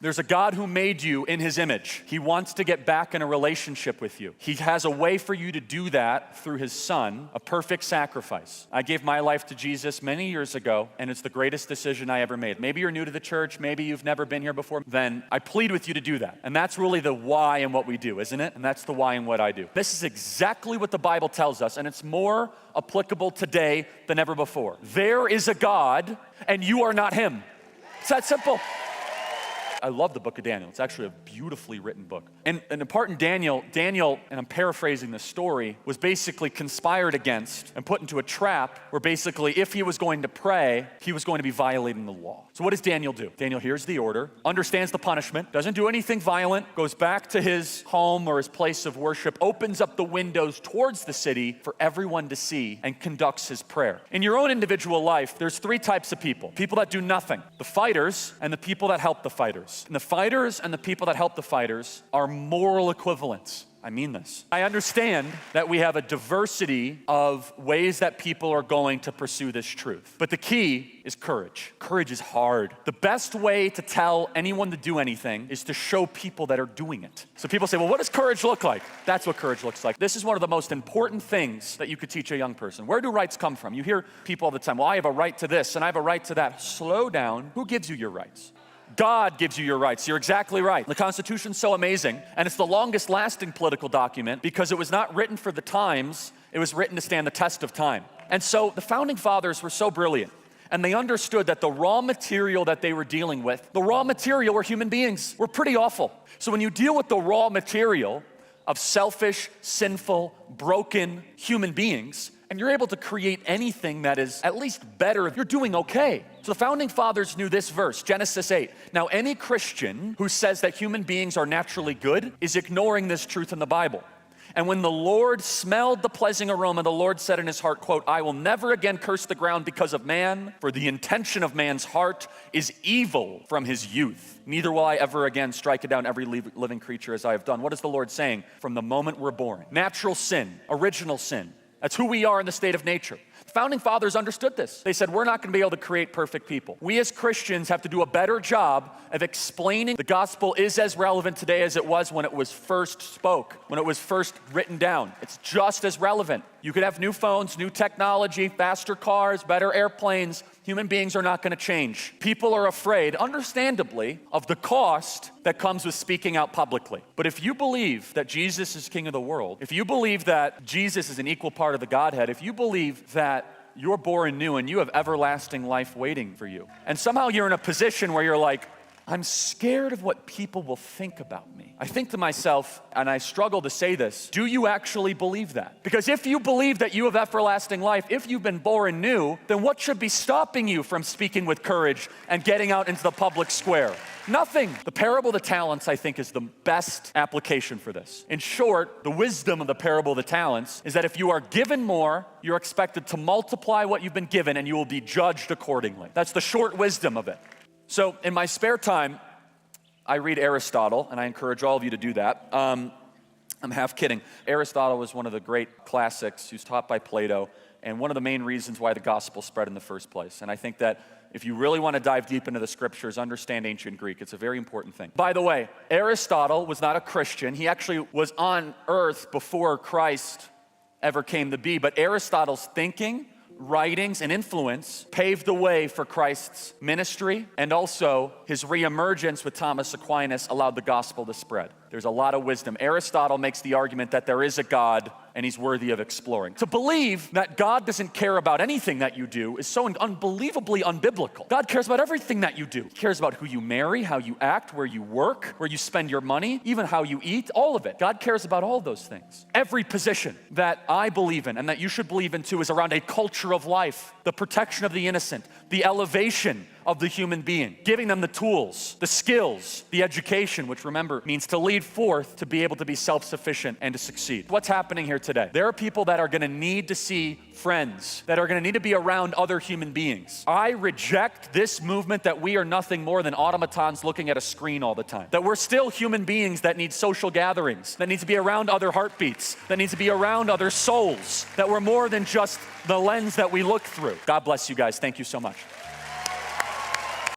There's a God who made you in his image. He wants to get back in a relationship with you. He has a way for you to do that through his son, a perfect sacrifice. I gave my life to Jesus many years ago, and it's the greatest decision I ever made. Maybe you're new to the church, maybe you've never been here before, then I plead with you to do that. And that's really the why in what we do, isn't it? And that's the why in what I do. This is exactly what the Bible tells us, and it's more applicable today than ever before. There is a God, and you are not him. It's that simple. I love the book of Daniel. It's actually a beautifully written book. And a part in Daniel, and I'm paraphrasing the story, was basically conspired against and put into a trap where basically if he was going to pray, he was going to be violating the law. So what does Daniel do? Daniel hears the order, understands the punishment, doesn't do anything violent, goes back to his home or his place of worship, opens up the windows towards the city for everyone to see, and conducts his prayer. In your own individual life, there's three types of people. People that do nothing, the fighters, and the people that help the fighters. And the fighters and the people that help the fighters are moral equivalents. I mean this. I understand that we have a diversity of ways that people are going to pursue this truth. But the key is courage. Courage is hard. The best way to tell anyone to do anything is to show people that are doing it. So people say, well, what does courage look like? That's what courage looks like. This is one of the most important things that you could teach a young person. Where do rights come from? You hear people all the time, well, I have a right to this and I have a right to that. Slow down. Who gives you your rights? God gives you your rights. You're exactly right. The Constitution's so amazing, and it's the longest lasting political document because it was not written for the times, it was written to stand the test of time. And so the founding fathers were so brilliant, and they understood that the raw material that they were dealing with, the raw material were human beings. We're pretty awful. So when you deal with the raw material of selfish, sinful, broken human beings, and you're able to create anything that is at least better, you're doing okay. So the founding fathers knew this verse, Genesis 8. Now, any Christian who says that human beings are naturally good is ignoring this truth in the Bible. And when the Lord smelled the pleasing aroma, the Lord said in his heart, quote, I will never again curse the ground because of man, for the intention of man's heart is evil from his youth. Neither will I ever again strike down every living creature as I have done. What is the Lord saying? From the moment we're born. Natural sin, original sin. That's who we are in the state of nature. The founding fathers understood this. They said, we're not going to be able to create perfect people. We as Christians have to do a better job of explaining the gospel is as relevant today as it was when it was first spoke, when it was first written down. It's just as relevant. You could have new phones, new technology, faster cars, better airplanes. Human beings are not going to change. People are afraid, understandably, of the cost that comes with speaking out publicly. But if you believe that Jesus is King of the world, if you believe that Jesus is an equal part of the Godhead, if you believe that you're born new and you have everlasting life waiting for you, and somehow you're in a position where you're like, I'm scared of what people will think about me. I think to myself, and I struggle to say this, do you actually believe that? Because if you believe that you have everlasting life, if you've been born new, then what should be stopping you from speaking with courage and getting out into the public square? Nothing. The parable of the talents, I think, is the best application for this. In short, the wisdom of the parable of the talents is that if you are given more, you're expected to multiply what you've been given and you will be judged accordingly. That's the short wisdom of it. So in my spare time, I read Aristotle, and I encourage all of you to do that. I'm half kidding. Aristotle was one of the great classics. He was taught by Plato, and one of the main reasons why the gospel spread in the first place. And I think that if you really want to dive deep into the scriptures, understand ancient Greek. It's a very important thing. By the way, Aristotle was not a Christian. He actually was on earth before Christ ever came to be. But Aristotle's thinking, writings, and influence paved the way for Christ's ministry, and also his reemergence with Thomas Aquinas allowed the gospel to spread. There's a lot of wisdom. Aristotle makes the argument that there is a God and he's worthy of exploring. To believe that God doesn't care about anything that you do is so unbelievably unbiblical. God cares about everything that you do. He cares about who you marry, how you act, where you work, where you spend your money, even how you eat, all of it. God cares about all those things. Every position that I believe in and that you should believe in too is around a culture of life, the protection of the innocent, the elevation of the human being, giving them the tools, the skills, the education, which remember means to lead forth to be able to be self-sufficient and to succeed. What's happening here today? There are people that are going to need to see friends, that are going to need to be around other human beings. I reject this movement that we are nothing more than automatons looking at a screen all the time. That we're still human beings that need social gatherings, that need to be around other heartbeats, that need to be around other souls, that we're more than just the lens that we look through. God bless you guys. Thank you so much.